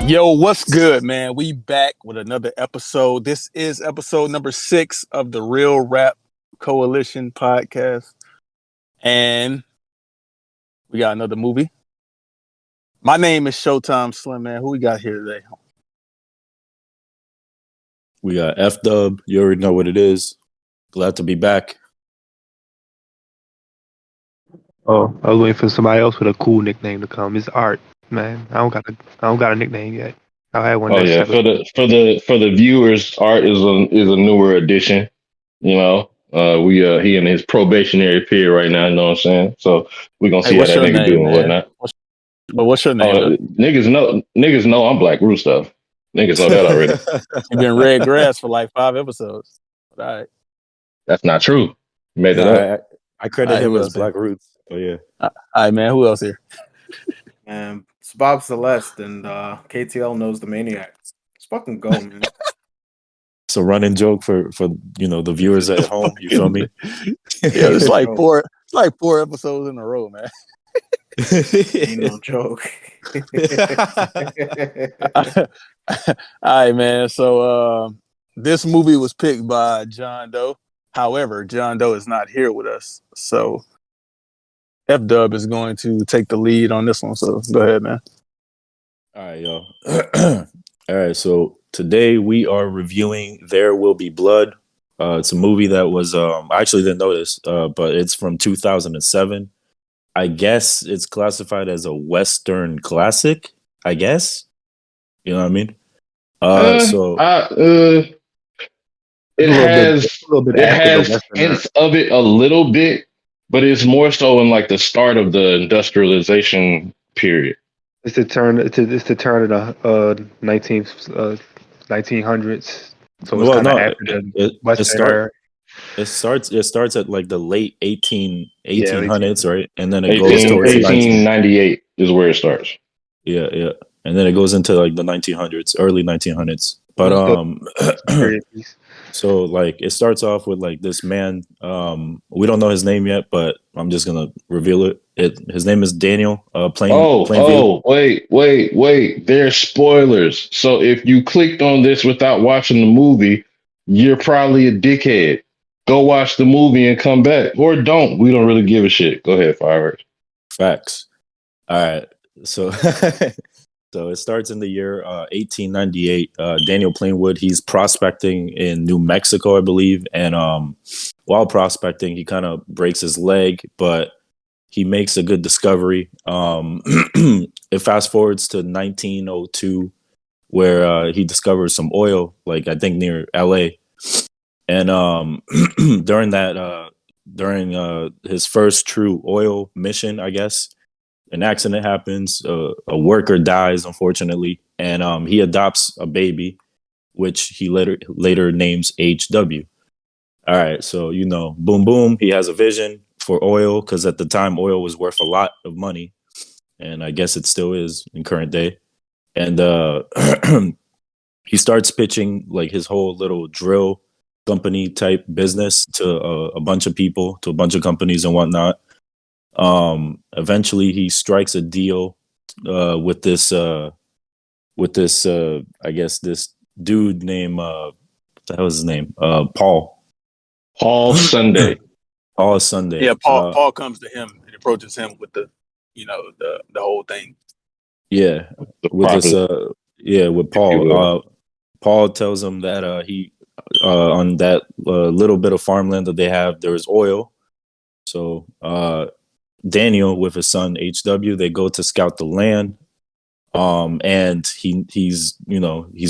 Yo, what's good, man? We back with another episode. This is episode number 6 of the Real Rap Coalition podcast. And we got another movie. My name is Showtime Slim, man. Who we got here today? We got FDub. You already know what it is. Glad to be back. Oh, I was waiting for somebody else with a cool nickname to come. It's Artt, man. I don't got a nickname yet. I had one. Oh yeah, for the viewers, Artt is a newer addition. You know, he in his probationary period right now. You know what I'm saying? So we're gonna see how that nigga do and whatnot. What's your name? Niggas know I'm Black Rootz stuff. Niggas know that already. You've been red grass for like 5 episodes. All right. That's not true. You made it up. I credit him as Black Rootz. Oh yeah. All right, man. Who else here? It's Bob Celeste, and KTL knows the Maniac. Let's fucking go, man. It's a running joke for the viewers at home. You feel me? Yeah, it's like four episodes in a row, man. Ain't no joke. All right, man. So this movie was picked by John Doe. However, John Doe is not here with us. So FDub is going to take the lead on this one. So go ahead, man. All right, y'all. All right, so today we are reviewing There Will Be Blood. It's a movie that was I actually didn't know this, but it's from 2007. I guess it's classified as a Western classic, I guess. You know what I mean? It has hints of it a little bit, but it's more so in like the start of the industrialization period. It's the turn of the 1900s. So it's kind of after the Western era. It starts at like the late 1800s, right? And then it goes towards 1898 is where it starts. Yeah. And then it goes into like the 1900s, early 1900s. But so like it starts off with like this man. We don't know his name yet, but I'm just gonna reveal it. His name is Daniel. Wait! There's spoilers. So if you clicked on this without watching the movie, you're probably a dickhead. Go watch the movie and come back, or don't. We don't really give a shit. Go ahead, fireworks. Facts. All right. So. So it starts in the year 1898. Daniel Plainwood, he's prospecting in New Mexico, I believe. And while prospecting, he kind of breaks his leg, but he makes a good discovery. It fast forwards to 1902, where he discovers some oil, like I think near LA. And during his first true oil mission, I guess, an accident happens, a worker dies, unfortunately, and he adopts a baby, which he later names HW. All right, so, boom, boom, he has a vision for oil, because at the time, oil was worth a lot of money, and I guess it still is in current day. And he starts pitching like his whole little drill company type business to a bunch of people, to a bunch of companies and whatnot. Eventually he strikes a deal with this I guess this dude named what the hell is his name? Paul Sunday. Paul Sunday. Yeah, Paul comes to him and approaches him with the whole thing. Yeah. With Paul. Paul tells him that he on that little bit of farmland that they have, there is oil. So Daniel with his son HW, they go to scout the land, and he's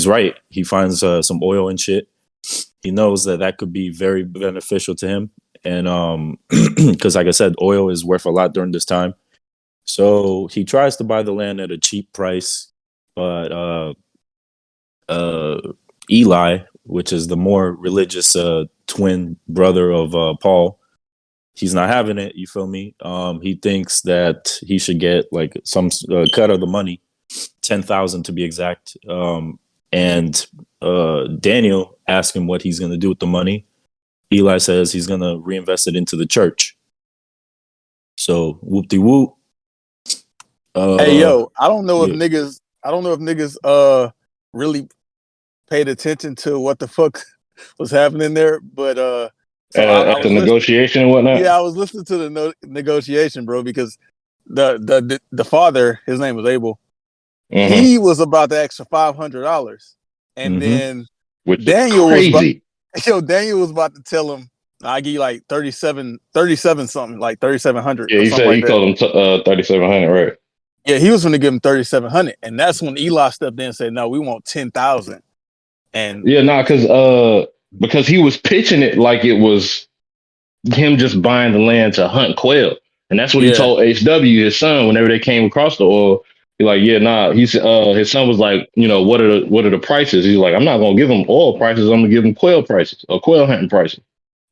right. He finds some oil and shit. He knows that could be very beneficial to him, and because like I said, oil is worth a lot during this time. So he tries to buy the land at a cheap price, but Eli, which is the more religious twin brother of Paul, he's not having it. You feel me? He thinks that he should get like some cut of the money, 10,000 to be exact. And Daniel asks him what he's going to do with the money. Eli says he's going to reinvest it into the church. So whoop-de-whoop. Hey, yo, I don't know if I don't know if niggas really paid attention to what the fuck was happening there, but so I at the was listening. negotiation and whatnot. Yeah, I was listening to the negotiation, bro, because the father, his name was Abel. Mhm. He was about to ask for $500, and Mhm. then Which Daniel is crazy. Daniel was about to tell him, "I give you like 37 something, like 3,700 Yeah, or he something said like he that." told him 3,700, right? Yeah, he was going to give him 3,700, and that's when Eli stepped in and said, "No, we want 10,000." And Yeah, because he was pitching it like it was him just buying the land to hunt quail, and that's what he yeah, told HW, his son, whenever they came across the oil. He like, yeah, nah. He's his son was like, what are the prices? He's like, I'm not gonna give him oil prices. I'm gonna give him quail prices or quail hunting prices.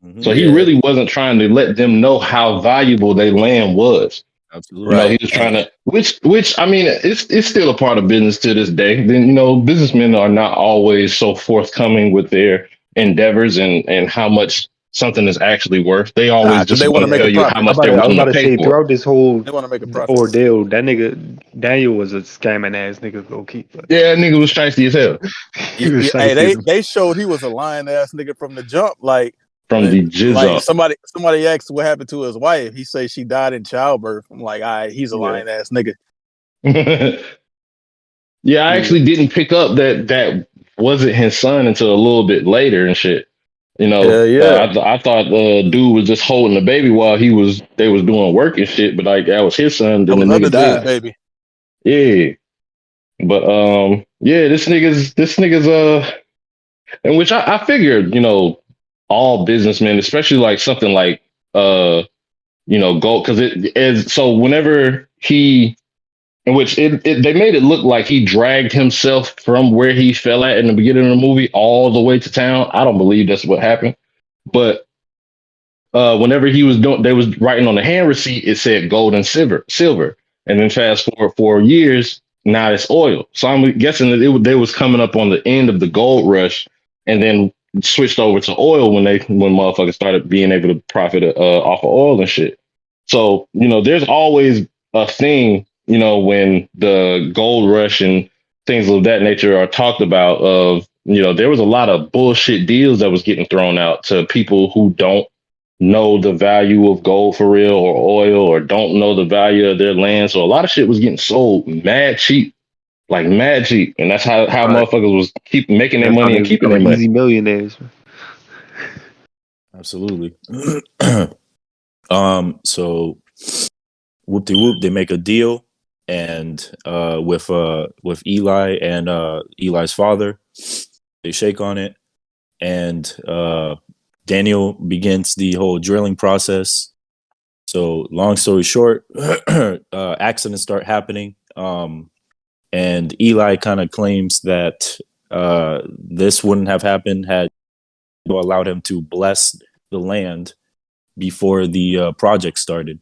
Mhm. So he Yeah. really wasn't trying to let them know how valuable their land was. Absolutely. Right. He was trying to, which I mean, it's still a part of business to this day. Then businessmen are not always so forthcoming with their endeavors and how much something is actually worth. They always 'cause just they want to want to make tell a you how profit. much I they're was willing about to to pay say, for it. throughout this whole They want to make a profit. ordeal, that nigga Daniel was a scamming ass nigga, low key. But Yeah, that nigga was shiesty as hell he was Hey, shiesty. they showed he was a lying ass nigga from the jump. Like from the jizz somebody asked what happened to his wife. He say she died in childbirth. I'm like, all right, he's a Yeah. lying ass nigga. up. Yeah, I actually didn't pick up that wasn't his son until a little bit later and shit. Yeah. I thought the dude was just holding the baby while they was doing work and shit, but like that was his son. That Then the was other nigga dude's died. baby. Yeah, but yeah, this nigga's in which I figured all businessmen, especially like something like gold, because it is so whenever he. In which they made it look like he dragged himself from where he fell at in the beginning of the movie all the way to town. I don't believe that's what happened. But whenever they was writing on the hand receipt, it said gold and silver. And then fast forward 4 years, now it's oil. So I'm guessing that they was coming up on the end of the gold rush, and then switched over to oil when motherfuckers started being able to profit off of oil and shit. So there's always a thing when the gold rush and things of that nature are talked about. Of there was a lot of bullshit deals that was getting thrown out to people who don't know the value of gold for real or oil or don't know the value of their land. So a lot of shit was getting sold mad cheap, like mad cheap. And that's how Right. motherfuckers was keep making their That's how money they and keeping their become money. easy millionaires. Absolutely. So whoop de whoop, they make a deal, and with Eli and Eli's father, they shake on it, and Daniel begins the whole drilling process. So long story short, accidents start happening, and Eli kind of claims that this wouldn't have happened had allowed him to bless the land before the project started.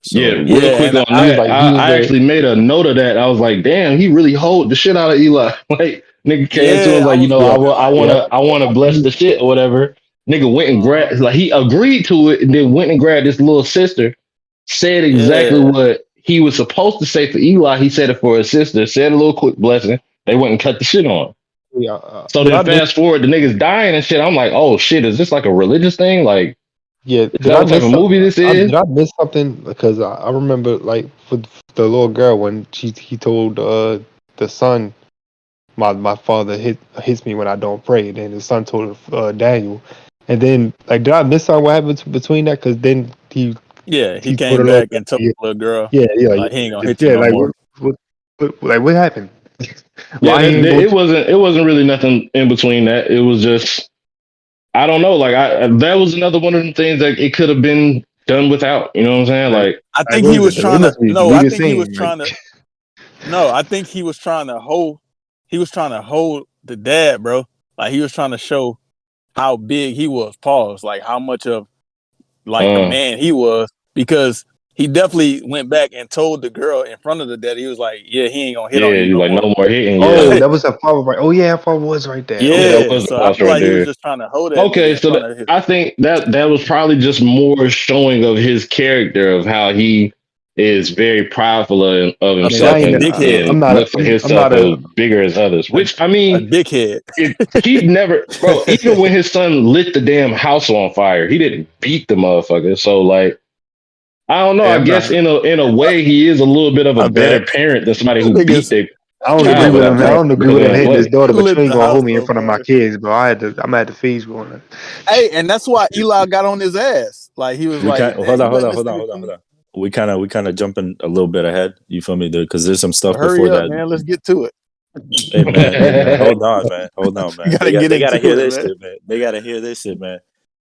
So, Yeah, real quick and on He was that, like, he was I actually made a note of that. I was like, damn, he really hold the shit out of Eli. Like, nigga came to him I like, was yeah, I wanna bless the shit or whatever. Nigga went and grabbed, like he agreed to it, and then went and grabbed his little sister. Said exactly yeah, what he was supposed to say for Eli. He said it for his sister. Said a little quick blessing. They went and cut the shit on. yeah. So Did then I miss? fast forward, the niggas dying and shit. I'm like, oh shit, is this like a religious thing? Like, Yeah, is did that I what type miss of something? movie this is? Did I miss something? Because I remember, like, for the little girl when he told the son, my father hits me when I don't pray. Then the son told Daniel, and then like, did I miss something? What happened between that? Because then he he told came the little back and told yeah, the little girl, yeah, like, he ain't gonna hit you yeah, no like more. what happened? Yeah, Why he ain't go it to? wasn't really nothing in between that. It was just I don't know. Like that was another one of them things that it could have been done without. You know what I'm saying? Like, Like I like think what he is was it? It trying to. must be the No, I biggest think he was thing. Like, trying to. No, I think he was trying to hold. He was trying to hold the dad, bro. Like he was trying to show how big he was. Pause. Like how much of like the uh, man he was, because he definitely went back and told the girl in front of the dad. He was like, "Yeah, he ain't gonna hit yeah, on you you no like more." no more hitting. Yeah, oh, Like, that was a father, right? Oh yeah, father was right there. yeah, Okay. that yeah. was the So I boss feel right like he was there. just trying to hold that Okay, nigga in so front of his. I think that was probably just more showing of his character of how he is very prideful of I mean, himself like a ain't. dickhead. I'm and not. looks at I'm not himself a. as bigger as others. Which I A mean, dickhead. he never, bro. Even when his son lit the damn house on fire, he didn't beat the motherfucker. So like, I don't know. Yeah, I I'm guess not. in a way, he is a little bit of a I better bet. parent than somebody who beat Niggas their I don't agree child with without him. I playing don't agree the with him damn hitting his play. daughter, but lit you ain't the gonna house hold me in on front of my fire. kids, bro. I'm at the face going. Hey, and that's why Eli got on his ass. Like he was We like, can't "Damn, hold you on, hold letting on, this hold on, nigga hold on, hold come?" on. We kind of jumping a little bit ahead. You feel me? Because there's some Well, stuff hurry before up, that. man. Let's get to it. Hey man, hold on, man, hold on, We man. gotta get They gotta into hear it, this man. shit, man. They gotta hear this shit, man.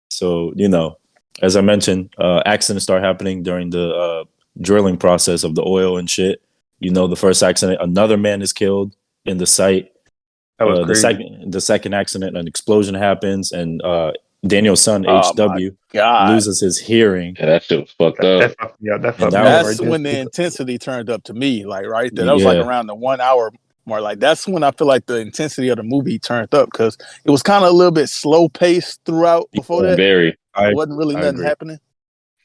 So as I mentioned, accidents start happening during the drilling process of the oil and shit. The first accident, another man is killed in the site. That was The crazy. second accident, an explosion happens, and Daniel's son Oh my HW god, loses his hearing, Yeah, that shit was fucked That up. fucked me up. That and fucked that me up was right that's there. when the intensity turned up to me. Like right there, that was like yeah, around the 1 hour mark. Like that's when I feel like the intensity of the movie turned up because it was kind of a little bit slow paced throughout. Before that, Very. there I wasn't really I nothing agree. happening.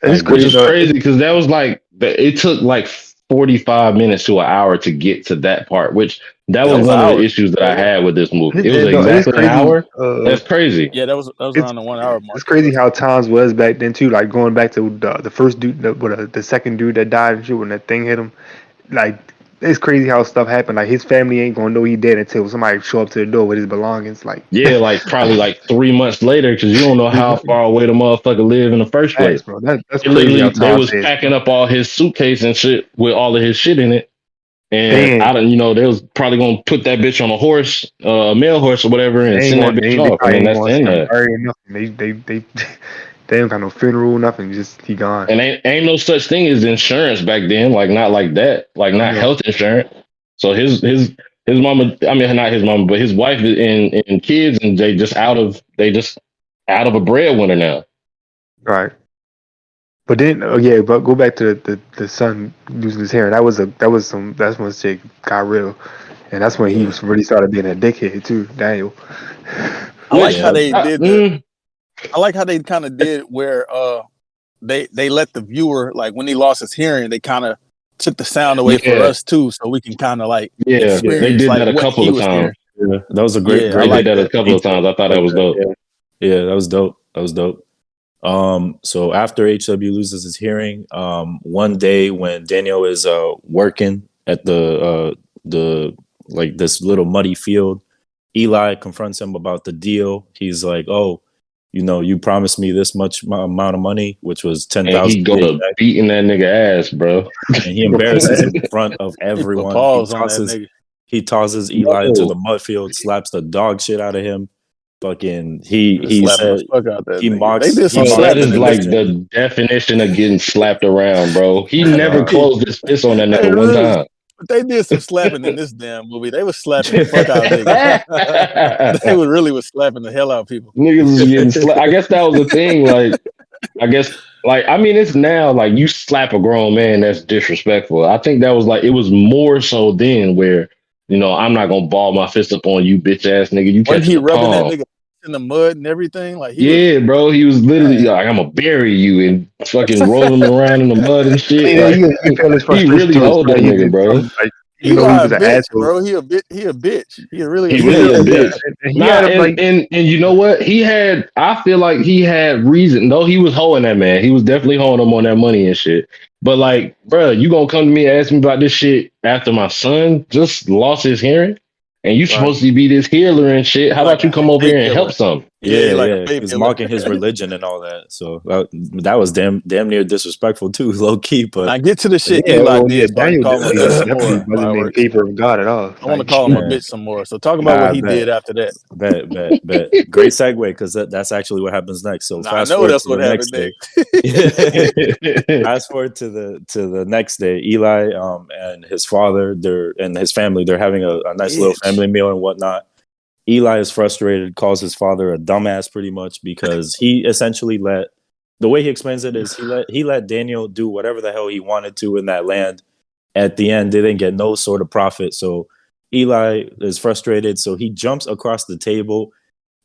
And it's Which crazy is though. crazy because that was like it took like 45 minutes to an hour to get to that part, which that That was was an one of the hour. issues that Yeah, I had with this movie. It was And it's exactly an crazy. hour. That's crazy. yeah, that was It's around the 1 hour mark. it's crazy how times was back then too. Like going back to the first dude, the second dude that died and shit when that thing hit him. Like it's crazy how stuff happened. Like his family ain't gonna know he dead until somebody show up to the door with his belongings. Like Yeah, like probably like 3 months later because you don't know how far away the motherfucker live in the first facts, place. bro. That's It crazy how literally, they times was is, packing bro. up all his suitcase and shit with all of his shit in it. And They I don't, they was probably gonna put that bitch on a horse, a male horse or whatever, and ain't send that going. bitch They off. And probably then ain't that's the going to end see of him it. buried or nothing. They ain't got no funeral, nothing. Just he gone. And ain't no such thing as insurance back then, like not like that, like No, not no. health insurance. So his mama, I mean not his mama, but his wife and kids, and they just out of a breadwinner now. Right. But then, yeah, but go back to the son losing his hair. That's when shit got real, and that's when he Yeah, was really started being a dickhead too, Daniel. I like Which how yeah. they did I like how they kind of did where they let the viewer, like when he lost his hearing, they kind of took the sound away for yeah, us too, so we can kind of like yeah, Yeah, they experience did like that a what couple he of was times. hearing. Yeah, that was a great, Yeah, I They great did like that a that. couple of detail. times. I thought I that like was that. dope. Yeah, that was dope. That was dope. So after HW loses his hearing, one day when Daniel is working at the like this little muddy field, Eli confronts him about the deal. He's like, "Oh, you promised me this much amount of money, which was ten And he thousand go to paycheck," beating that nigga ass, bro. and he embarrasses him in front of He put everyone. pause on that nigga. He tosses Eli into No. the mud field, slaps the dog shit out of him. Fucking He was he slapping the said fuck out that he nigga. They mocks did he some Oh, that mocks slapping is in this. like religion. the definition of getting slapped around, bro. He never nah. closed his fist on that Hey, nigga one Rootz, time. but they did some slapping in this damn movie. They was slapping the fuck out of niggas. They was really was slapping the hell out of people. Niggas was getting slapped. I guess that was the thing. Like, I guess, like, I mean, it's now like you slap a grown man, that's disrespectful. I think that was like, it was more so then where, I'm not gonna ball my fist up on you, bitch ass nigga. You Wasn't catching he the rubbing that palm. nigga in the mud and everything? Like he was, Yeah, bro. He was literally man. like, I'm gonna bury you and fucking rolling around in the mud and I shit. mean, Like, you feel his he frustration really through his owed that son. He nigga, did bro. something like even though he Eli a was an bitch, asshole. bro. He a bitch. He really a He bitch. really a Yeah, yeah. bitch. And he Nah, had him and, like and and you know what? I feel like he had reason. Though he was hoeing that man. He was definitely hoeing him on that money and shit. But like, bro, you gonna come to me and ask me about this shit after my son just lost his hearing? And you right. supposed to be this healer and shit. How He like about you a come over faith here and help killer. some? Yeah, he Yeah, like a yeah. faith He's killer. mocking his religion and all that. So that was damn near disrespectful too, low key. But Now get to the shit Yeah, Eli well, yeah. did so I can Daniel call him a bitch some definitely more. wasn't in Fireworks. favor of God at all. I want to Like, call him a man, bitch some more. So talk about what I he bet, did after that. bet. Great segue because that's actually what happens next. So Now I fast know forward that's to what the happened next next. day. Fast forward to the next day. Eli and his father, and his family, they're having a nice little Bitch. family meal and whatnot. Eli is frustrated, calls his father a dumbass pretty much because he essentially the way he explains it is he let Daniel do whatever the hell he wanted to in that land. At the end, they didn't get no sort of profit. So Eli is frustrated. So he jumps across the table,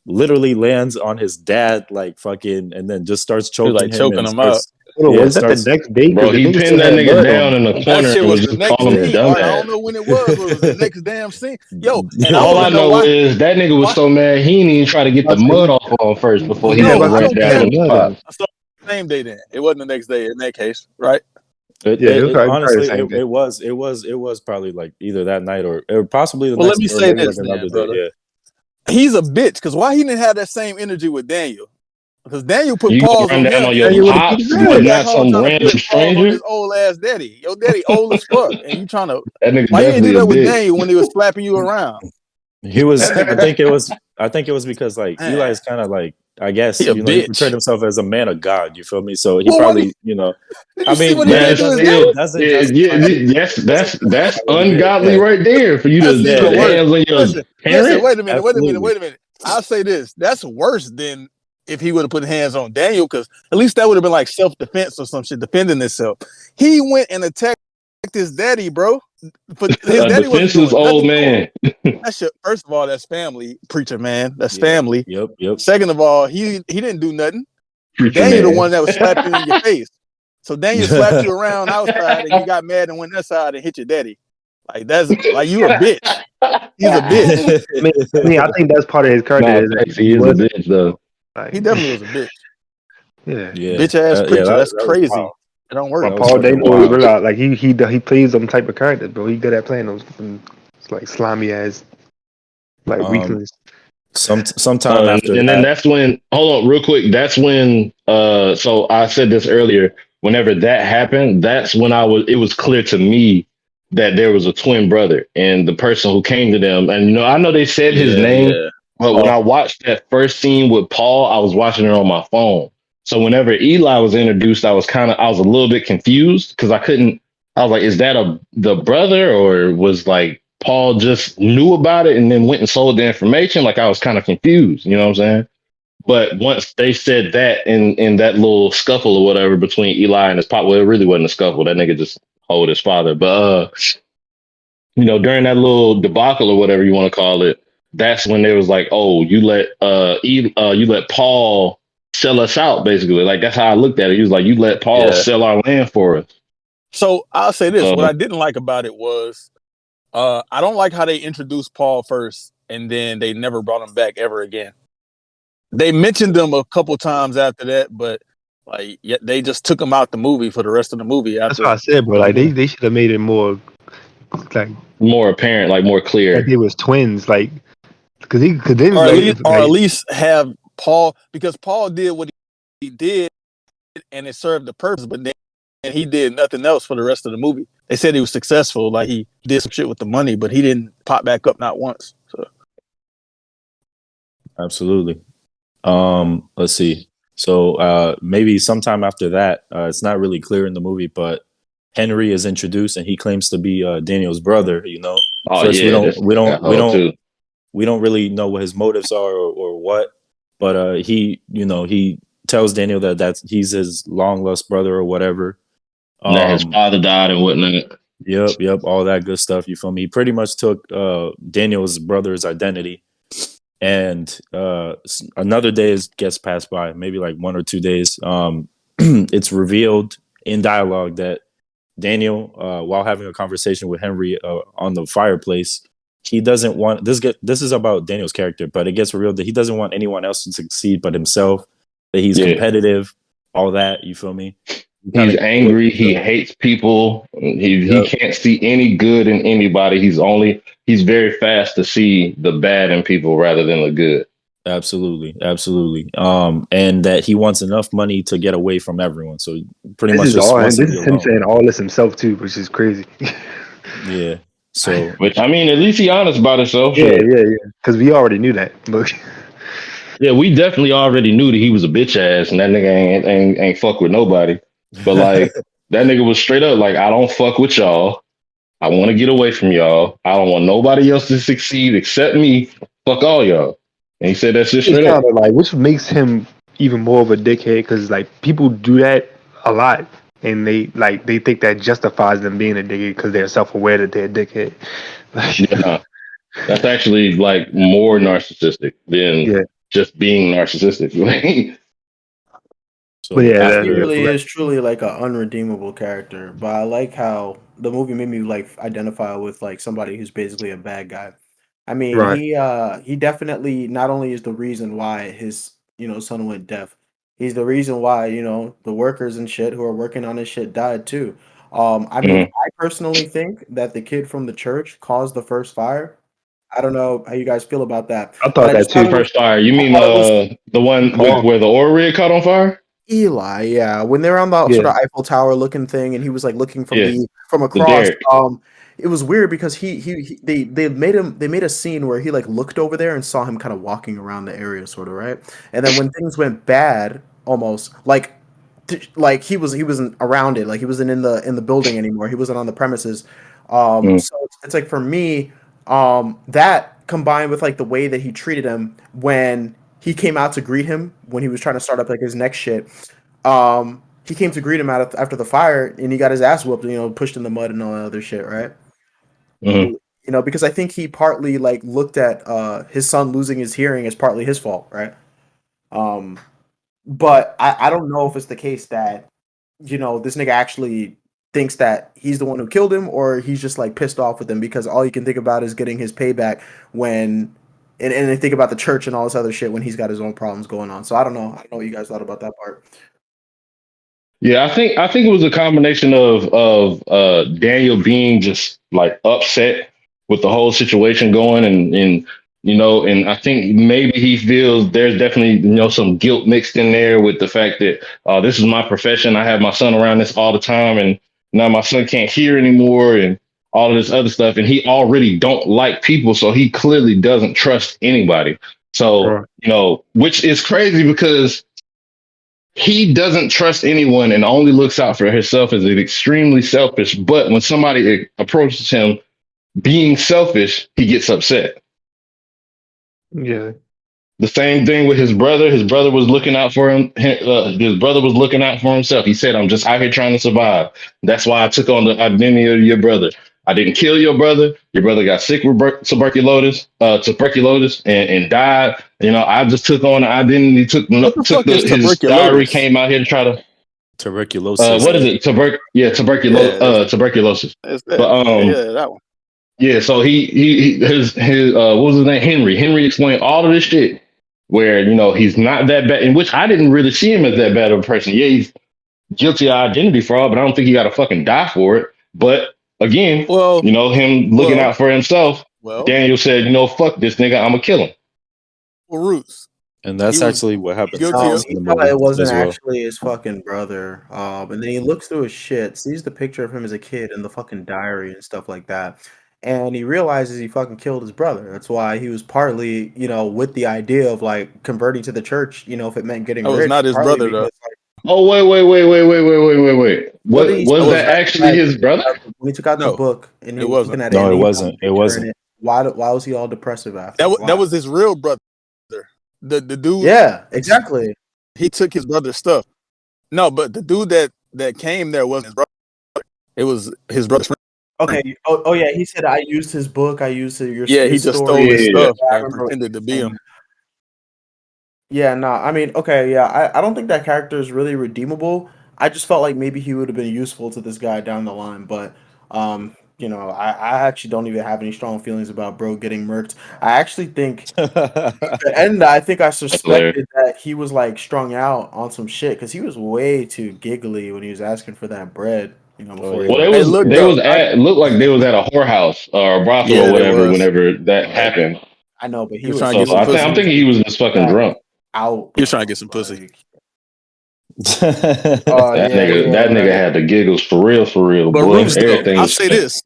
literally lands on his dad, like fucking, and then just starts He was choking like him choking and him out. Hold on, Yeah, it was that the starts. next day? Bro, Because the he nigga pinned still that had nigga mud on down him. in the That corner shit and was was the just next calling him scene. Art, I dumbass. don't know when it was, but it was the next damn scene. Yo, and I All don't I even know know why. is that nigga was Why? so mad he didn't even try to get the I say mud off on him first before Well, he yeah, just no, but I I say ran don't he down had care. on the mud on spot. him. So same day then. It wasn't the next day in that case, right? It, Yeah, it, it was it probably the honestly, same day. it was probably like either that night or possibly the Well, let next, me or say maybe like this another then, day. brother. Yeah, He's a bitch because why he didn't have that same energy with Daniel? Because Daniel put You pause gonna run on down him. on your Daniel He would have went. kicked his pops, He but went ass. back not home some trying to random put pause on stranger? his old ass daddy. Your daddy old as fuck, and you trying to. That nigga Why you ain't do definitely a that with bitch. Daniel when he was slapping you around? he was. That nigga, I think it was because like Eli man, is kind of like, I guess, he a he portrayed bitch. himself as a man of God. You feel me? So he Well, what probably, did I you see mean, what he but Man, did it to his doesn't daddy? still, it doesn't yeah, justify yes, that's what he did. ungodly Yeah, right there for you That's to even put yeah, worse. hands on your Listen. parent. absolutely. Wait a minute. I'll say this. That's worse than if he would have put hands on Daniel, because at least that would have been like self defense or some shit, defending himself. He went and attacked his daddy, bro. But his A daddy wasn't defenseless doing old nothing to him. man. That shit. First of all, that's family, preacher man. That's Yeah. family. Yep. Second of all, he didn't do nothing. Preacher Daniel, the man. one that was slapping you in your face. So Daniel slapped you around outside, and you got mad and went inside and hit your daddy. Like that's like you a bitch. He's a bitch. I think that's part of his character Nah, is that facts, he he is a was bitch though. like, He definitely was a bitch. yeah. Yeah, Bitch ass yeah, preacher. That's that was crazy. wild. It don't But work. That was Paul fucking Dano is wild. real out. Like he plays them type of characters, bro. He good at playing those like slimy ass like Um, weaklings. sometime after And then that, that's when, hold on real quick, that's when so I said this earlier, whenever that happened, that's when it was clear to me that there was a twin brother and the person who came to them, and I know they said his name, yeah, but when I watched that first scene with Paul, I was watching it on my phone. So whenever Eli was introduced, I was a little bit confused because I was like, is that the brother, or was like Paul just knew about it and then went and sold the information? Like I was kind of confused, you know what I'm saying? But once they said that in that little scuffle or whatever between Eli and his pop, well, it really wasn't a scuffle. That nigga just hold his father. But during that little debacle or whatever you want to call it, that's when they was like, oh, you let Paul sell us out, basically. Like that's how I looked at it. He was like, you let Paul yeah, sell our land for us. So I'll say this. What So I didn't like about it was I don't like how they introduced Paul first and then they never brought him back ever again. They mentioned him a couple times after that, but like they just took him out the movie for the rest of the movie That's after. what I said, bro. Like they should have made it more like more apparent, like more clear. they was twins, like because then or at like least have Paul, because Paul did what he did and it served the purpose, but then he did nothing else for the rest of the movie. They said he was successful, like he did some shit with the money, but he didn't pop back up not once. So absolutely. Let's see. So maybe sometime after that, it's not really clear in the movie, but Henry is introduced and he claims to be Daniel's brother. Oh First yeah, this got too. we don't really know what his motives are or what, but he tells Daniel that he's his long lost brother or whatever. That his father died and whatnot. Yep, all that good stuff. You feel me? He pretty much took Daniel's brother's identity. And another day gets passed by, maybe like 1 or 2 days. It's revealed in dialogue that Daniel, while having a conversation with Henry on the fireplace, he doesn't want this is about Daniel's character, but it gets revealed that he doesn't want anyone else to succeed but himself, that he's competitive, all that, you feel me? He's angry. He hates people. He can't see any good in anybody. He's very fast to see the bad in people rather than the good. Absolutely. And that he wants enough money to get away from everyone. So pretty this much is just all him. wants to This be is him alone. saying all this himself too, which is crazy. Yeah. So Which I mean, at least he honest about himself. yeah, Shit. yeah. Because we already knew that. But Yeah, we definitely already knew that he was a bitch ass and that nigga ain't fuck with nobody. But like that nigga was straight up like, I don't fuck with y'all. I want to get away from y'all. I don't want nobody else to succeed except me. Fuck all y'all. And he said that shit it's straight kind up. of like, which makes him even more of a dickhead because like people do that a lot, and they think that justifies them being a dickhead because they're self aware that they're a dickhead. Like, Yeah, that's actually like more narcissistic than yeah, just being narcissistic. But So yeah, He after, really is truly like an unredeemable character, but I like how the movie made me like identify with like somebody who's basically a bad guy. I mean, right. he definitely not only is the reason why his son went deaf, he's the reason why the workers and shit who are working on his shit died too. I mean, Mhm. I personally think that the kid from the church caused the first fire. I don't know how you guys feel about that, I but thought that The too. first fire. You I mean thought it was the one with Paul. where the oil rig caught on fire? Eli, yeah, when they're on the sort Yeah. of Eiffel Tower looking thing, and he was like looking Yeah, from the across. Derrick. It was weird because they made a scene where he like looked over there and saw him kind of walking around the area, sort of right. And then when things went bad, almost like he wasn't around it, like he wasn't in the building anymore. He wasn't on the premises. Mm, So it's like for me, that combined with like the way that he treated him when he came out to greet him when he was trying to start up like his next shit. He came to greet him after the fire, and he got his ass whooped, pushed in the mud and all that other shit, right? mhm. Because I think he partly like looked at his son losing his hearing as partly his fault, right? Um, but I don't know if it's the case that this nigga actually thinks that he's the one who killed him, or he's just like pissed off with him because all he can think about is getting his payback when and they think about the church and all this other shit when he's got his own problems going on. So I don't know. I don't know what you guys thought about that part. Yeah, I think it was a combination of Daniel being just like upset with the whole situation going, and I think maybe he feels there's definitely some guilt mixed in there with the fact that this is my profession. I have my son around this all the time, and now my son can't hear anymore, and all of this other stuff, and he already don't like people, so he clearly doesn't trust anybody. So Right. which is crazy because he doesn't trust anyone and only looks out for himself as an extremely selfish. But when somebody approaches him being selfish, he gets upset. Yeah. The same thing with his brother. His brother was looking out for him. His brother was looking out for himself. He said, "I'm just out here trying to survive. That's why I took on the identity of your brother. I didn't kill your brother. Your brother got sick with tuberculosis, and died. I just took on the identity. What the Took fuck is his diary. tuberculosis? Came out here to try to tuberculosis. what is it? Yeah, Tuberculosis. that's But that. Yeah, that one. yeah. So his what was his name? Henry. Henry explained all of this shit where he's not that bad, in which I didn't really see him as that bad of a person. Yeah, he's guilty of identity fraud, but I don't think he got to fucking die for it. But again, Well, him looking well, out for himself. well, Daniel said, fuck this nigga, I'm gonna kill him. Rootz. And He that's was actually what happens guilty of. next in He the thought movie it wasn't as well. actually his fucking brother. And then he looks through his shit, sees the picture of him as a kid in the fucking diary and stuff like that. And he realizes he fucking killed his brother. That's why he was partly, with the idea of like converting to the church, if it meant getting That was rich, not his partly brother though. because like Oh wait. what did What he That was say was that not. actually his brother? when he took out the No, book and he it was wasn't. looking at it No, and it he found wasn't. the It picture in wasn't. it? Why was he all depressive after? That Why? was his real brother. The dude Yeah, exactly. he took his brother's stuff. No, but the dude that came there wasn't his brother. It was his brother's friend. Okay. Oh yeah. He said I used his book. I used Yeah, he his just story. stole his Yeah. stuff Yeah, I and remember pretended to be saying him. that. Yeah, no, I mean, okay, yeah, I don't think that character is really redeemable. I just felt like maybe he would have been useful to this guy down the line, but I actually don't even have any strong feelings about bro getting murked. I actually think the end, I think I That's hilarious. suspected that he was like strung out on some shit because he was way too giggly when he was asking for that bread, Oh before he Well, yeah. they went. Hey, was look they though, was at looked like they was at a whorehouse or a brothel or yeah, there whatever was. whenever that happened. I know, but He was trying to So get some he I'm pussy. was thinking he was just fucking that drunk. out, He was trying to bro. get some pussy. Like, oh yeah, That yeah, nigga right. had the giggles for real, But boy. Roos though, Everything I'll was say spent. this.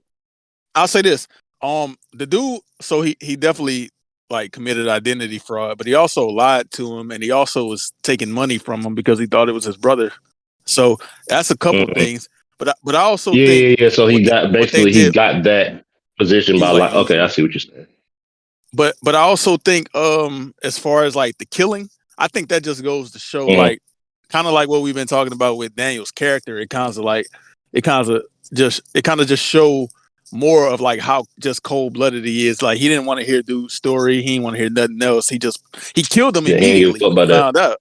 I'll say this. The dude, so he definitely like committed identity fraud, but he also lied to him, and he also was taking money from him because he thought it was his brother. So that's a couple Mm-mm. things. But I also Yeah, think yeah. So what they he did, got that position he by was like like, okay, using I him. see what you're saying. But I also think as far as like the killing, I think that just goes to show Mm-hmm. like kind of like what we've been talking about with Daniel's character. It kind of it kind of just show more of like how just cold blooded he is. Like he didn't want to hear dude's story. He didn't want to hear nothing else. He killed him Yeah, he ain't give a immediately fuck when he about that. found out.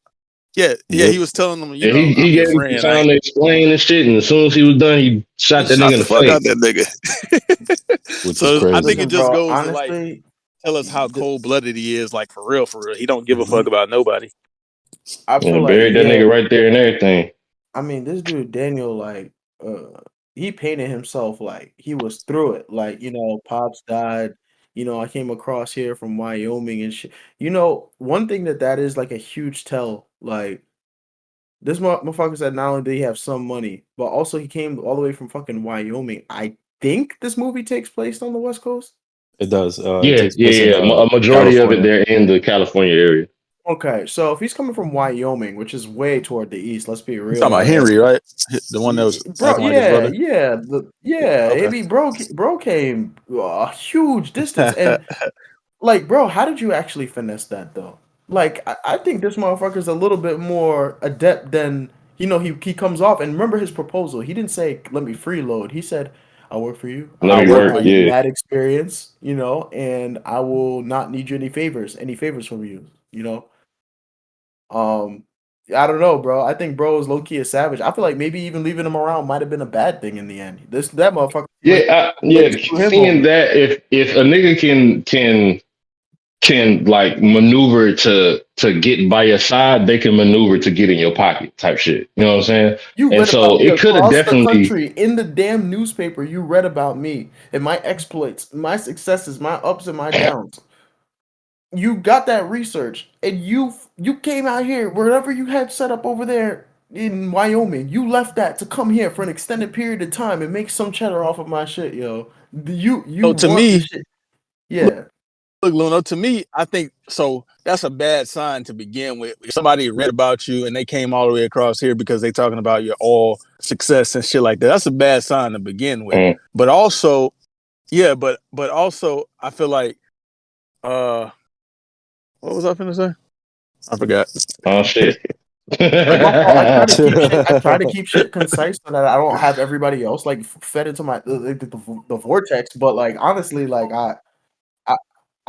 Yeah, Yep. he was telling them, And he I'm your gave him some friend. time to explain and shit. And as soon as he was done, he shot that Shot nigga in the the fuck out face. that nigga. Which is So I crazy. think it Listen, just bro. goes to like Honestly, tell us how th- cold blooded he is, like for real, for real. He don't give a fuck about nobody. I feel And like buried that nigga right there and everything. I mean, this dude Daniel, like, he painted himself like he was through it. Like, pops died. I came across here from Wyoming and shit. One thing that is like a huge tell. Like, this motherfucker said not only did he have some money, but also he came all the way from fucking Wyoming. I think this movie takes place on the West Coast. It does. It Yeah, takes yeah, place in yeah. A majority of it California. there in the California area. Okay, so if he's coming from Wyoming, which is way toward the east, let's be You real, talking about right? Henry, right? The one that was Bro, acting like his yeah, brother. yeah, Okay. bro came a huge distance, and like, bro, how did you actually finesse that though? Like, I think this motherfucker's a little bit more adept than he comes off. And remember his proposal. He didn't say, "Let me freeload." He said, "I'll work for you. Let I me I'll work work. for buy you. you Yeah. mad experience, and I will not need you any favors from you, you know." Um, I don't know, bro. I think bro is low key a savage. I feel like maybe even leaving him around might have been a bad thing in the end. That motherfucker went Yeah. to screw him Seeing over. that if a nigga can like maneuver to get by your side, they can maneuver to get in your pocket type shit. You know what I'm saying? You And read about so me it could have across the definitely. country in the damn newspaper. You read about me and my exploits, my successes, my ups and my downs. You got that research, and you came out here wherever you had set up over there in Wyoming. You left that to come here for an extended period of time and make some cheddar off of my shit, yo. You So to want this me, shit? Yeah. look, Luno, to me, I think so. That's a bad sign to begin with. If somebody read about you and they came all the way across here because they talking about your all success and shit like that. That's a bad sign to begin with. But also, yeah, but also, I feel like, what was I finna say? I forgot. Oh shit. Like my fault. I try to Yeah. keep shit concise so that I don't have everybody else like fed into my the vortex. But like honestly, like I,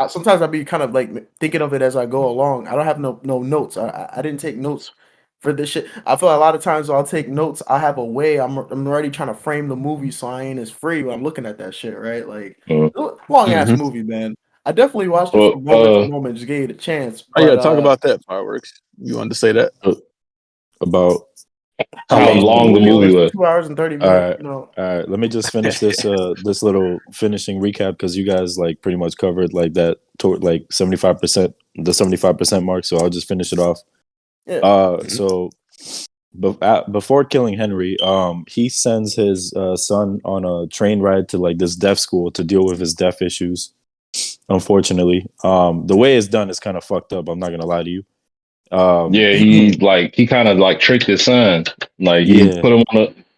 sometimes I'll be kind of like thinking of it as I go along. I don't have no notes. I didn't take notes for this shit. I feel a lot of times I'll take notes. I have a way. I'm already trying to frame the movie so I ain't as free when I'm looking at that shit. Right, like long ass Mm-hmm. movie, man. I definitely watched it Well, from moment to moment. Just gave it a chance, Oh yeah, but talk about that fireworks. You wanted to say that? About how how the long the long the movie movie was. was. 2 hours and 30 All minutes. right. All right. Let me just finish this this little finishing recap because you guys like pretty much covered like that toward like 75%, the 75% mark. So I'll just finish it off. Yeah. So before killing Henry, he sends his son on a train ride to like this deaf school to deal with his deaf issues. Unfortunately, the way it's done is kind of fucked up. I'm not gonna lie to you. Yeah, he kind of like tricked his son. Like Yeah,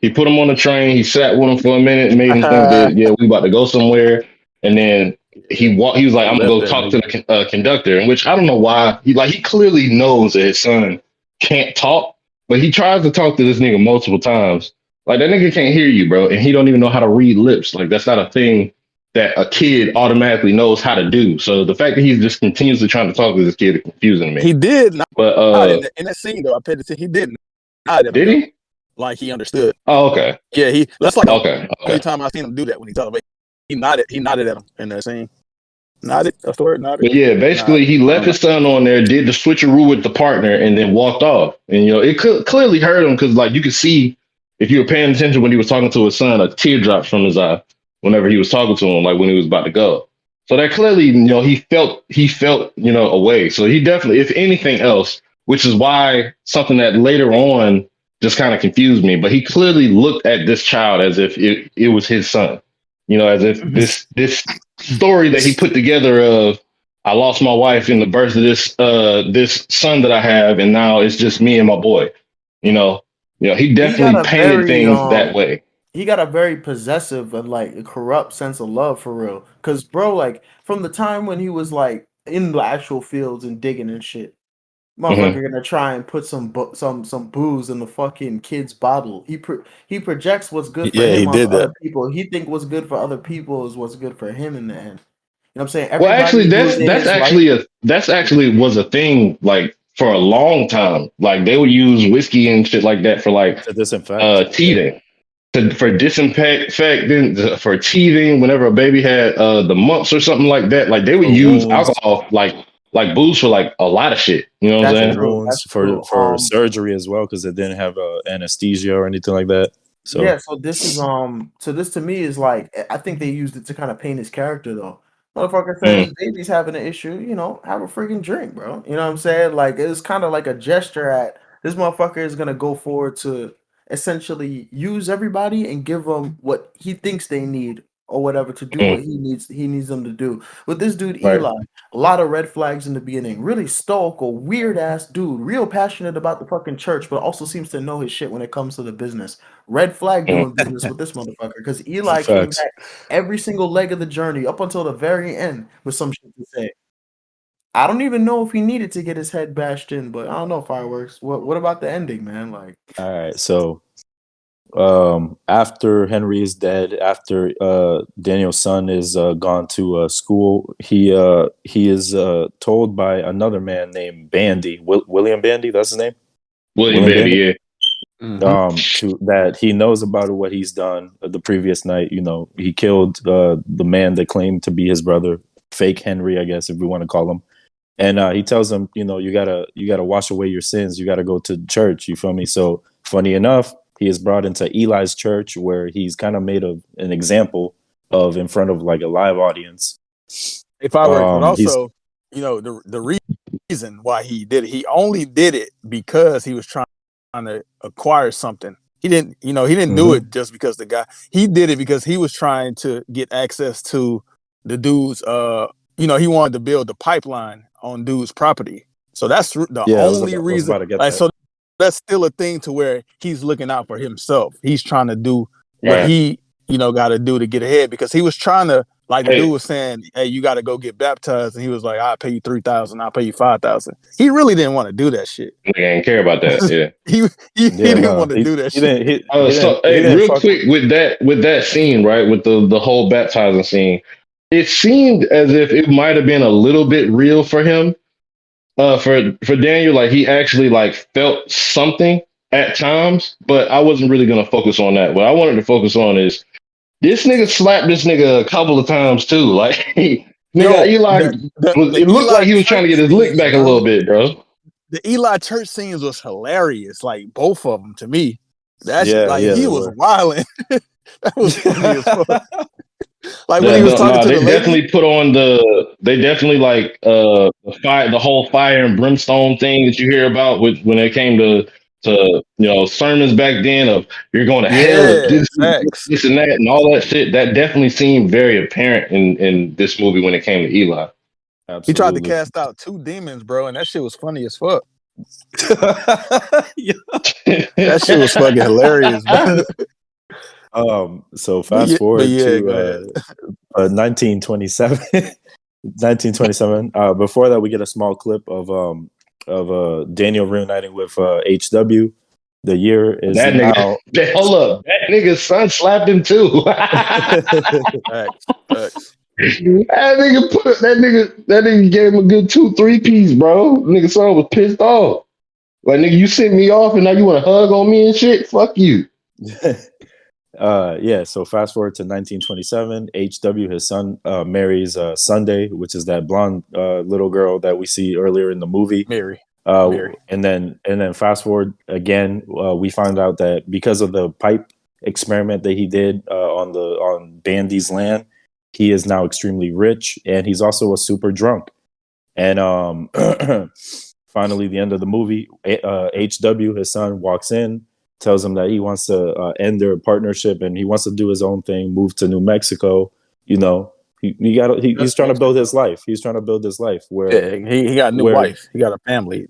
he put him on the train. He sat with him for a minute, and made him think that yeah, we about to go somewhere. And then Yeah, he was like, I'm gonna left go that talk to nigga. the conductor. In which I don't know why he clearly knows that his son can't talk, but he tries to talk to this nigga multiple times. Like that nigga can't hear you, bro, and he don't even know how to read lips. Like that's not a thing that a kid automatically knows how to do. So the fact that he's just continuously trying to talk to this kid is confusing me. He did not But in that scene though. I paid attention. He did nod at him did though, he? like he understood. Oh, okay. Yeah, that's like the Okay. only Okay. time I've seen him do that when he talked. But he nodded. He nodded at him in that scene. Nodded. That's the word. Nodded. But yeah, Nod. basically he I left don't know. his son on there, did the switcheroo with the partner, and then walked off. And it could clearly hurt him because like you could see if you were paying attention when he was talking to his son, a tear dropped from his eye whenever he was talking to him, like when he was about to go. So that clearly, he felt, away. So he definitely, if anything else, which is why something that later on just kind of confused me, but he clearly looked at this child as if it was his son. As if this story that he put together of I lost my wife in the birth of this son that I have, and now it's just me and my boy. He He got definitely a painted very things that way. he got a very possessive and like a corrupt sense of love for real. Cause bro, like from the time when he was like in the actual fields and digging and shit, Hmm. motherfucker gonna try and put some booze in the fucking kid's bottle. He projects what's good for Yeah, he him onto did that. other people. He think what's good for other people is what's good for him in the end. You know what I'm saying? Well, actually, Everybody who's in that's his life. actually was a thing like for a long time. Like they would use whiskey and shit like that for like To disinfect. teething. For disinfecting, for teething, whenever a baby had the mumps or something like that, like they would For use wounds. alcohol like booze for like a lot of shit. You know what I'm That's saying? true. Wounds That's true. for surgery as well because it didn't have anesthesia or anything like that. So Yeah, so this is so this to me is like I think they used it to kind of paint his character though. Motherfucker said Mm. his baby's having an issue, you know, have a freaking drink, bro. You know what I'm saying? Like it's kind of like a gesture at this motherfucker is gonna go forward to essentially use everybody and give them what he thinks they need or whatever to do what Mm. he needs them to do. With this dude Right. Eli, a lot of red flags in the beginning. Really stoical, weird ass dude, real passionate about the fucking church, but also seems to know his shit when it comes to the business. Red flag Mm. doing business with this motherfucker because Eli came facts. back every single leg of the journey up until the very end with some shit to say. I don't even know if he needed to get his head bashed in, but I don't know, Fireworks. What about the ending, man? Like, All right. So after Henry is dead, after Daniel's son is gone to school, he is told by another man named Bandy, William Bandy, that's his name. William Baby, yeah. To that he knows about what he's done the previous night. You know, he killed the man that claimed to be his brother, fake Henry, I guess if we want to call him. And he tells him, you know, you gotta wash away your sins. You gotta go to church. You feel me? So funny enough, he is brought into Eli's church where he's kind of made an example of in front of like a live audience. If I were, but also, you know, the reason why he did it, he only did it because he was trying to acquire something. He didn't do it just because he did it because he was trying to get access to the dude's he wanted to build the pipeline on dude's property. So that's the only reason. Like, so that's still a thing to where he's looking out for himself. He's trying to do what he got to do to get ahead because he was trying to, like, the dude was saying, hey, you got to go get baptized. And he was like, I'll pay you $3,000. I'll pay you $5,000. He really didn't want to do that shit. He didn't care about that. Yeah. he didn't want to do that shit. Real quick with that scene, right? With the whole baptizing scene, it seemed as if it might have been a little bit real for him. For Daniel, like he actually like felt something at times, but I wasn't really gonna focus on that. What I wanted to focus on is this nigga slapped this nigga a couple of times too. Like it looked like he was trying to get his lick back a little bit, bro. The Eli church scenes was hilarious, like both of them to me. He was wilding. That was funny as fuck. Like when he was talking to the lady. They definitely like the whole fire and brimstone thing that you hear about when it came to sermons back then of you're going to hell, this and that and all that shit. That definitely seemed very apparent in this movie when it came to Eli. Absolutely. He tried to cast out 2 demons, bro, and that shit was funny as fuck. That shit was fucking hilarious, bro. So fast forward to 1927. 1927. Before that, we get a small clip of Daniel reuniting with HW. The year is that now. Nigga, hold up, that nigga's son slapped him too. Facts. That nigga gave him a good 2-3 piece, bro. Nigga son was pissed off. Like, nigga, you sent me off and now you want to hug on me and shit? Fuck you. So fast forward to 1927. HW, his son, marries Sunday, which is that blonde little girl that we see earlier in the movie. Mary. And then fast forward again, we find out that because of the pipe experiment that he did on Bandy's land, he is now extremely rich, and he's also a super drunk. And finally, the end of the movie, HW, his son, walks in, tells him that he wants to end their partnership and he wants to do his own thing, move to New Mexico. You know, he's trying to build his life. He's trying to build his life where he got a new wife. He got a family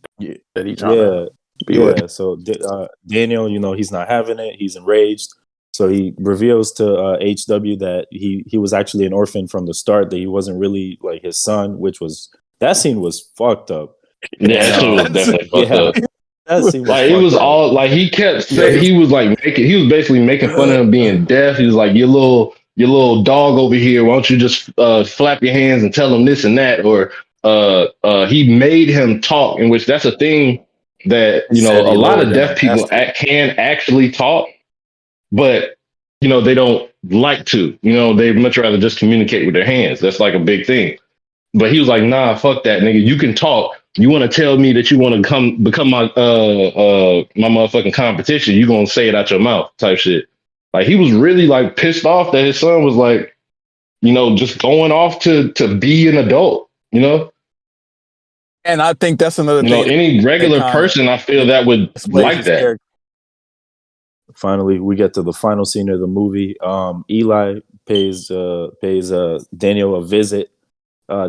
that he's trying to be with. So Daniel, he's not having it. He's enraged. So he reveals to HW that he was actually an orphan from the start, that he wasn't really like his son, that scene was fucked up. Yeah, that shit was definitely fucked up. Like it was all like he kept saying he was basically making fun of him being deaf. He was like, your little dog over here, why don't you just flap your hands and tell him this and that, or he made him talk, in which that's a thing that He said a he lot lower of than a deaf people bastard. can actually talk, but they don't like to. They'd much rather just communicate with their hands. That's like a big thing. But he was like, nah, fuck that, nigga. You can talk. You want to tell me that you want to come become my motherfucking competition? You gonna say it out your mouth, type shit. Like he was really like pissed off that his son was like, just going off to be an adult. And I think that's another thing Any that regular kind of person, I feel that would displays like his that. character. Finally, we get to the final scene of the movie. Eli pays Daniel a visit,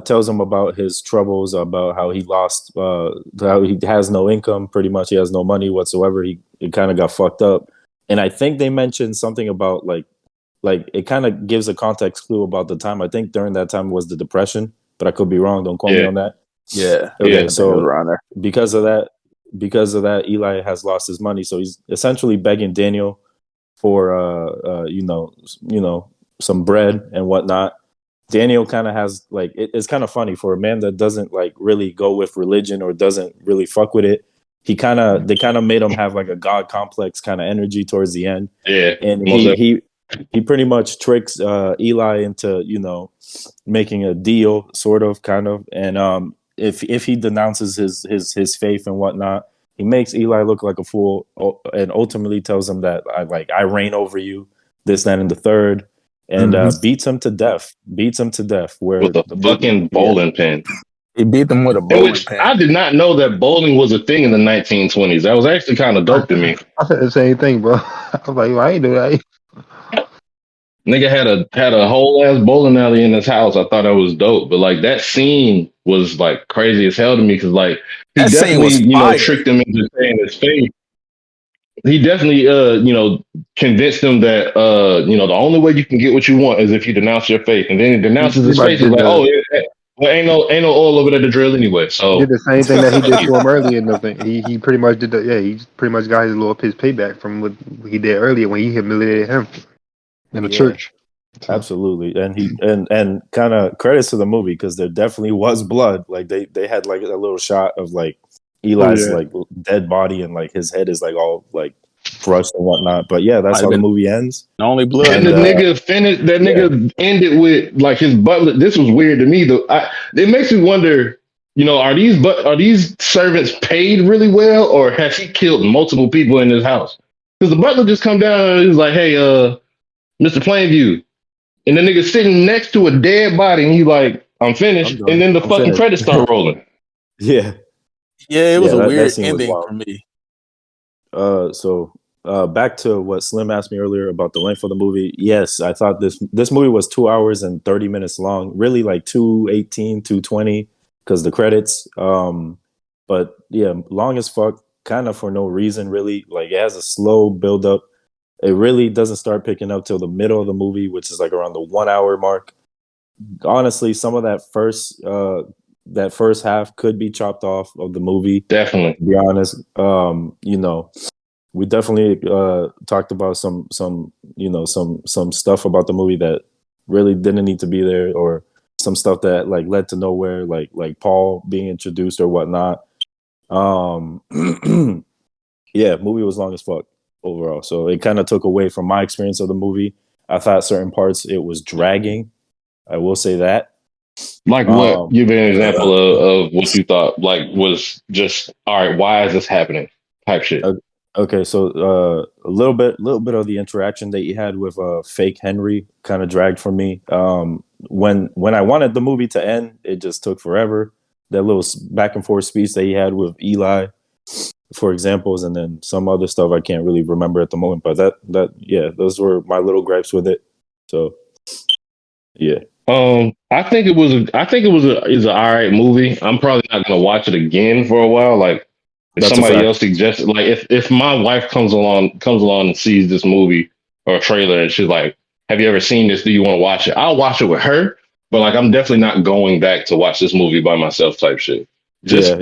tells him about his troubles, about how he lost, how he has no income, pretty much. He has no money whatsoever. He kind of got fucked up. And I think they mentioned something about like it kind of gives a context clue about the time. I think during that time was the Depression, but I could be wrong. Don't quote me on that. Yeah. Okay, Yeah. I think it was so around there. because of that, Eli has lost his money. So he's essentially begging Daniel for some bread and whatnot. Daniel kind of has like it's kind of funny for a man that doesn't like really go with religion or doesn't really fuck with it. They kind of made him have like a god complex kind of energy towards the end. Yeah. And he pretty much tricks Eli into making a deal, sort of, kind of. And if he denounces his faith and whatnot, he makes Eli look like a fool, and ultimately tells him that I reign over you, this, that, and the third, and beats him to death. Where With a fucking bowling pin. He beat them with a In bowling which pin. I did not know that bowling was a thing in the 1920s. That was actually kind of dope to me. I said the same thing, bro. I was like, I ain't do that. Nigga had a whole ass bowling alley in his house. I thought that was dope, but like that scene was like crazy as hell to me because like he That scene was definitely fire. tricked him into saying his faith. He definitely convinced him that the only way you can get what you want is if you denounce your faith, and then he denounces his faith. He's like, well, ain't no oil over there to drill anyway. So did the same thing that he did to him earlier in the thing. He pretty much did that. Yeah, he pretty much got his payback from what he did earlier when he humiliated him in the church. So. Absolutely, and he and kind of credits to the movie because there definitely was blood. Like they had like a little shot of like Eli's like dead body and like his head is like all like crushed and whatnot. But yeah, that's how the movie ends. The only blood. And the nigga finished. That nigga ended with like his butler. This was weird to me though. It makes me wonder. Are these servants paid really well, or has he killed multiple people in his house? Because the butler just come down and he's like, "Hey, Mr. Plainview," and the nigga sitting next to a dead body, and he's like, "I'm finished," and then the fucking credits start rolling. Yeah, it was a weird ending for me. So back to what Slim asked me earlier about the length of the movie. Yes, I thought this movie was 2 hours and 30 minutes long. Really like 2:18, 2:20 because the credits. But yeah, long as fuck, kind of for no reason really. Like it has a slow build up. It really doesn't start picking up till the middle of the movie, which is like around the 1 hour mark. Honestly, some of that first half could be chopped off of the movie. Definitely. To be honest, we definitely talked about some stuff about the movie that really didn't need to be there, or some stuff that like led to nowhere, like Paul being introduced or whatnot. Yeah, movie was long as fuck overall, so it kind of took away from my experience of the movie. I thought certain parts it was dragging. I will say that. Like what? Give me an example of what you thought like was just all right. Why is this happening? Type shit. Okay, so a little bit of the interaction that you had with fake Henry kind of dragged for me. When I wanted the movie to end, it just took forever. That little back and forth speech that he had with Eli, for examples, and then some other stuff I can't really remember at the moment. But those were my little gripes with it. So, yeah. I think it was an all right movie. I'm probably not gonna watch it again for a while. Like if somebody else suggested, like if my wife comes along and sees this movie or a trailer and she's like, "Have you ever seen this? Do you want to watch it?" I'll watch it with her. But like I'm definitely not going back to watch this movie by myself. Type shit. Just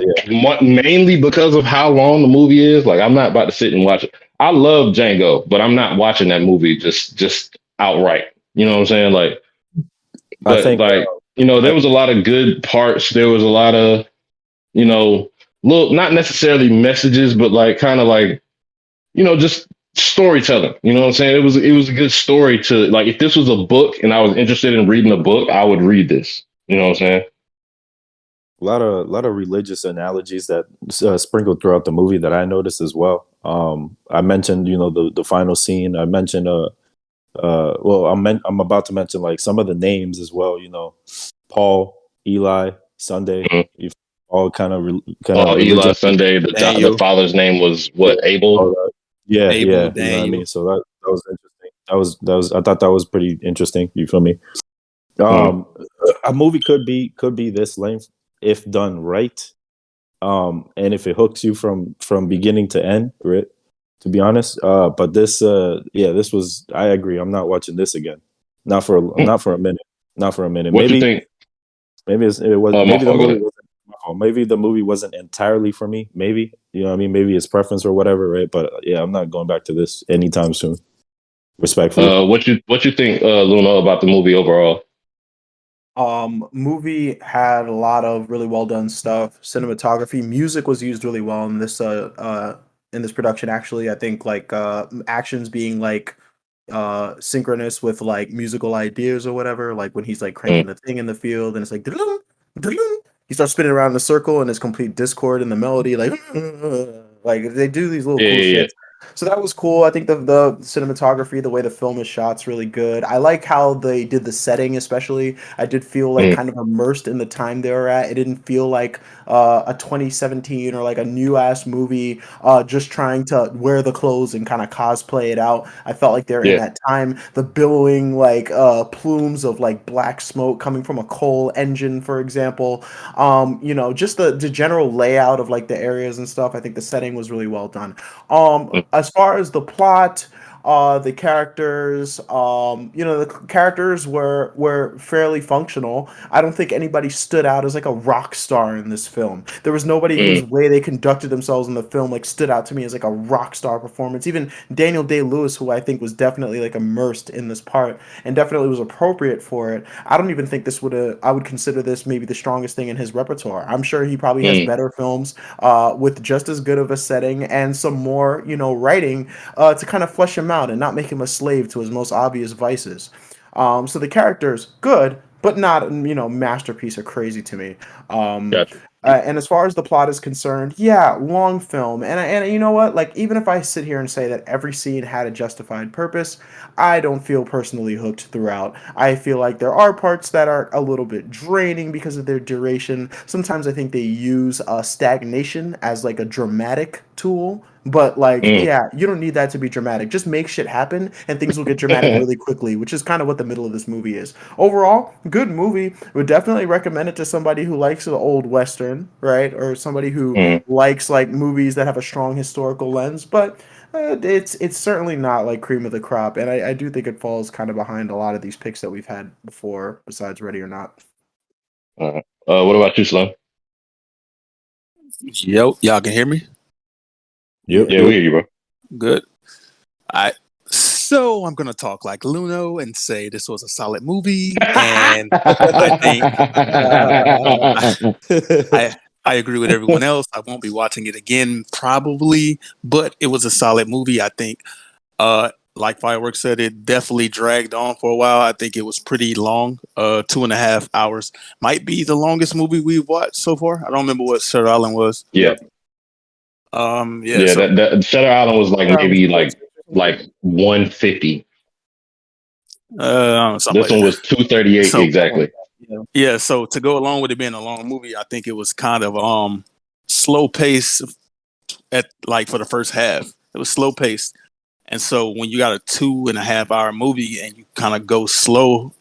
mainly because of how long the movie is. Like I'm not about to sit and watch it. I love Django, but I'm not watching that movie just outright. You know what I'm saying? Like. But I think like there was a lot of good parts. There was a lot of, little, not necessarily messages, but like kind of like, just storytelling. You know what I'm saying? It was a good story to like. If this was a book and I was interested in reading a book, I would read this. You know what I'm saying? A lot of religious analogies that sprinkled throughout the movie that I noticed as well. I mentioned, the final scene. I mentioned, well, I'm about to mention like some of the names as well. Paul, Eli, Sunday. Mhm. All kind of Oh, Eli religious. Sunday. The Daniel, father's name was Yeah, what? Abel. all that. Yeah, Abel, yeah. You know what I Daniel. mean? So that was interesting. That was I thought that was pretty interesting. You feel me? Mhm. A movie could be this length if done right. And if it hooks you from beginning to end, right? To be honest, but this was. I agree. I'm not watching this again. Not for a minute. Not for a minute. What you think? My Maybe the fault. Go movie ahead. wasn't my fault. Maybe the movie wasn't entirely for me. Maybe you know what I mean. Maybe it's preference or whatever, right? But yeah, I'm not going back to this anytime soon. Respectfully. What you think, Luna, about the movie overall? Movie had a lot of really well done stuff. Cinematography, music was used really well in this production. Actually, I think like actions being like synchronous with like musical ideas or whatever. Like when he's like cranking Mm. the thing in the field and it's like he starts spinning around in a circle and there's complete discord in the melody. Like they do these little Yeah, cool yeah, shits. So that was cool. I think the cinematography, the way the film is shot's really good. I like how they did the setting, especially. I did feel like yeah. kind of immersed in the time they were at. It didn't feel like a 2017 or like a new ass movie just trying to wear the clothes and kind of cosplay it out. I felt like they're in Yeah. that time. The billowing like plumes of like black smoke coming from a coal engine, for example. Just the general layout of like the areas and stuff. I think the setting was really well done. Mm. As far as the plot, the characters, the characters were fairly functional. I don't think anybody stood out as like a rock star in this film. There was nobody Mm. whose way they conducted themselves in the film like stood out to me as like a rock star performance. Even Daniel Day-Lewis, who I think was definitely like immersed in this part and definitely was appropriate for it. I don't even think I would consider this maybe the strongest thing in his repertoire. I'm sure he probably has Mm. better films with just as good of a setting and some more, writing to kind of flesh him out and not make him a slave to his most obvious vices. So the characters good, but not masterpiece or crazy to me. Um, Gotcha. and as far as the plot is concerned, yeah, long film, and you know what? Like even if I sit here and say that every scene had a justified purpose, I don't feel personally hooked throughout. I feel like there are parts that are a little bit draining because of their duration. Sometimes I think they use stagnation as like a dramatic tool. But like, Mm. yeah, you don't need that to be dramatic. Just make shit happen, and things will get dramatic really quickly, which is kind of what the middle of this movie is. Overall, good movie. Would definitely recommend it to somebody who likes the old western, right, or somebody who Mm. likes like movies that have a strong historical lens. But it's certainly not like cream of the crop, and I do think it falls kind of behind a lot of these picks that we've had before, besides Ready or Not. What about you, Slim? Yo, y'all can hear me? Yep, Yeah, we yep. hear you, bro. Good. I so I'm gonna talk like Luno and say this was a solid movie, and I think I I agree with everyone else. I won't be watching it again probably, but it was a solid movie. I think, like Fireworks said, it definitely dragged on for a while. I think it was pretty long. 2.5 hours might be the longest movie we've watched so far. I don't remember what Shutter Island was. Yeah, Yeah. yeah. So That Shutter Island was like Around maybe 46 or like something. 150. something This like one that. was 238 So Something like exactly. that. Yeah. yeah, so to go along with it being a long movie, I think it was kind of slow pace at like for the first half. It was slow paced. And so when you got a 2.5 hour movie and you kind of go slow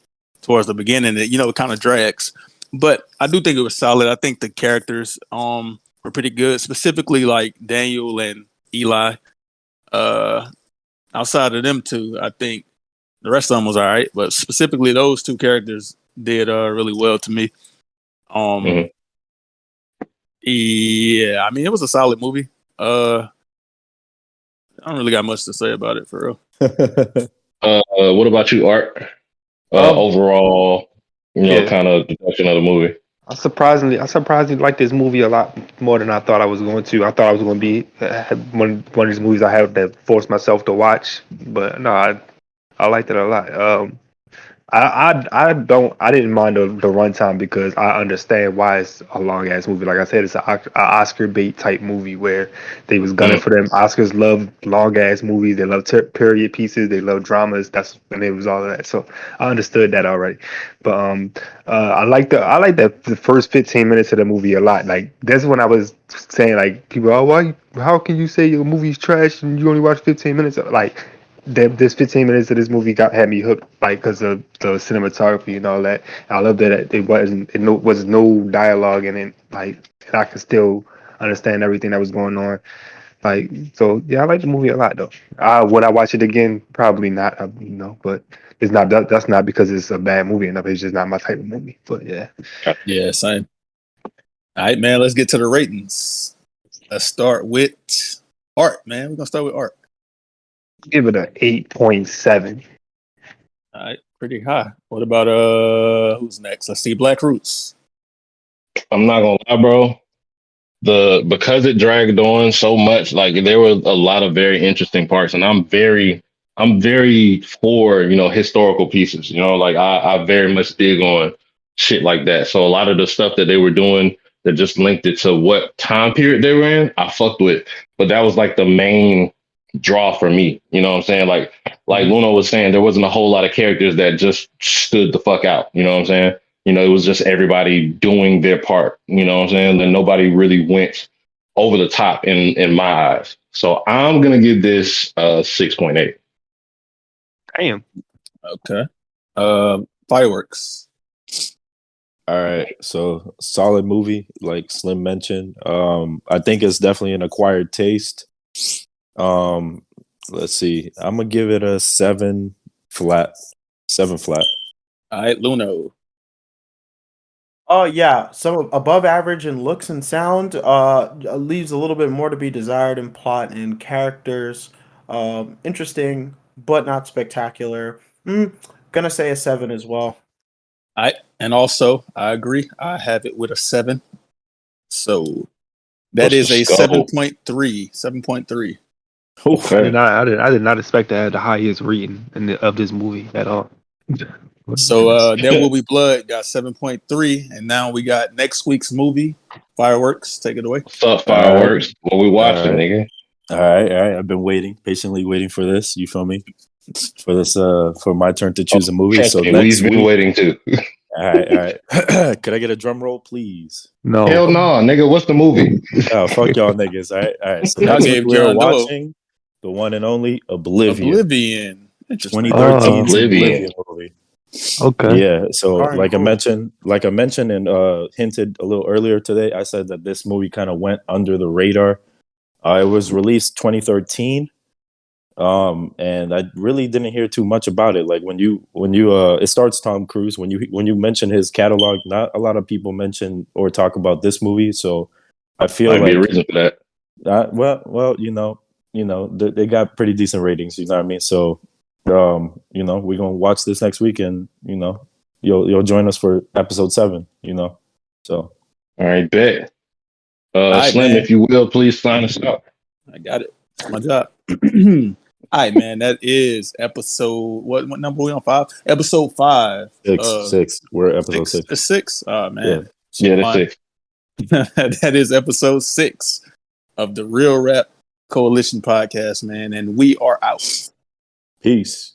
towards the beginning, it kind of drags. But I do think it was solid. I think the characters were pretty good, specifically like Daniel and Eli. Uh Outside of them two, I think the rest of them was all right, but specifically those two characters did really well to me. Um, Hmm. yeah, I mean it was a solid movie. I don't really got much to say about it for real. What about you, Art? Um, Overall, Yeah. kind of deduction of the movie. I surprisingly like this movie a lot more than I thought I was going to. I thought I was going to be one of these movies I have to force myself to watch, but no, I liked it a lot. I didn't mind the runtime because I understand why it's a long ass movie. Like I said, it's a Oscar bait type movie where they was gunning for them. Oscars love long ass movies. They love period pieces. They love dramas. And it was all of that. So I understood that already. But I like the first 15 minutes of the movie a lot. Like that's when I was saying like people, how can you say your movie's trash and you only watch 15 minutes? Like this 15 minutes of this movie had me hooked, like because of the cinematography and all that. I love that it was no dialogue in it, like, and I could still understand everything that was going on. Like, so yeah, I like the movie a lot though. Would I watch it again? Probably not. But it's not that's not because it's a bad movie enough. It's just not my type of movie. But yeah, Yeah, same. All right, man. Let's get to the ratings. Let's start with Artt, man. We're gonna start with Artt. give it a 8.7. All right, pretty high. What about who's next? Let's see, Black Rootz. I'm not gonna lie, bro. Because it dragged on so much, like there were a lot of very interesting parts, and I'm very for historical pieces. Like I very much dig on shit like that. So a lot of the stuff that they were doing that just linked it to what time period they were in, I fucked with. But that was like the main draw for me. You know what I'm saying? Like Luno was saying, there wasn't a whole lot of characters that just stood the fuck out. You know what I'm saying? It was just everybody doing their part. You know what I'm saying? And nobody really went over the top in my eyes. So I'm gonna give this 6.8. Damn. Okay. Fireworks. All right, so solid movie, like Slim mentioned. I think it's definitely an acquired taste. Let's see. I'm gonna give it a 7 flat. 7 flat. All right, Luno. Oh yeah, some above average in looks and sound. Leaves a little bit more to be desired in plot and characters. Interesting, but not spectacular. Gonna say a 7 as well. All right, and also I agree. I have it with a 7. So that What's is the a scope? 7.3. 7.3. I did not expect to have the highest rating of this movie at all. So There Will Be Blood got 7.3, and now we got next week's movie, Fireworks. Take it away. What's up, fireworks? What we watching, nigga? All right. I've been patiently waiting for this. You feel me? For this, for my turn to choose a movie. Trust So me, next we've been week. waiting too. All right. Could I get a drum roll, please? No. Hell no, nigga. What's the movie? Oh, fuck y'all niggas. All right. So Y'all next week gave we're John Noah watching the one and only Oblivion. Interesting. 2013's Oblivion. movie. Okay. Yeah, so Starring like I who? mentioned and hinted a little earlier today, I said that this movie kind of went under the radar. It was released 2013, and I really didn't hear too much about it. Like when you it starts Tom Cruise. When you mention his catalog, not a lot of people mention or talk about this movie. So I feel Might be a like reason for that. they got pretty decent ratings. You know what I mean? So we're gonna watch this next week, and you'll join us for episode 7. So All right, bet. All right, Slim, man. if you will, please sign us out. I got it. It's my job. All right, man. That is episode. What number are we on? 5? Episode 5. 6. We're episode 6. 6. Oh man. Yeah, that's it. That is episode 6 of the Real Rap Coalition podcast, man, and we are out. Peace.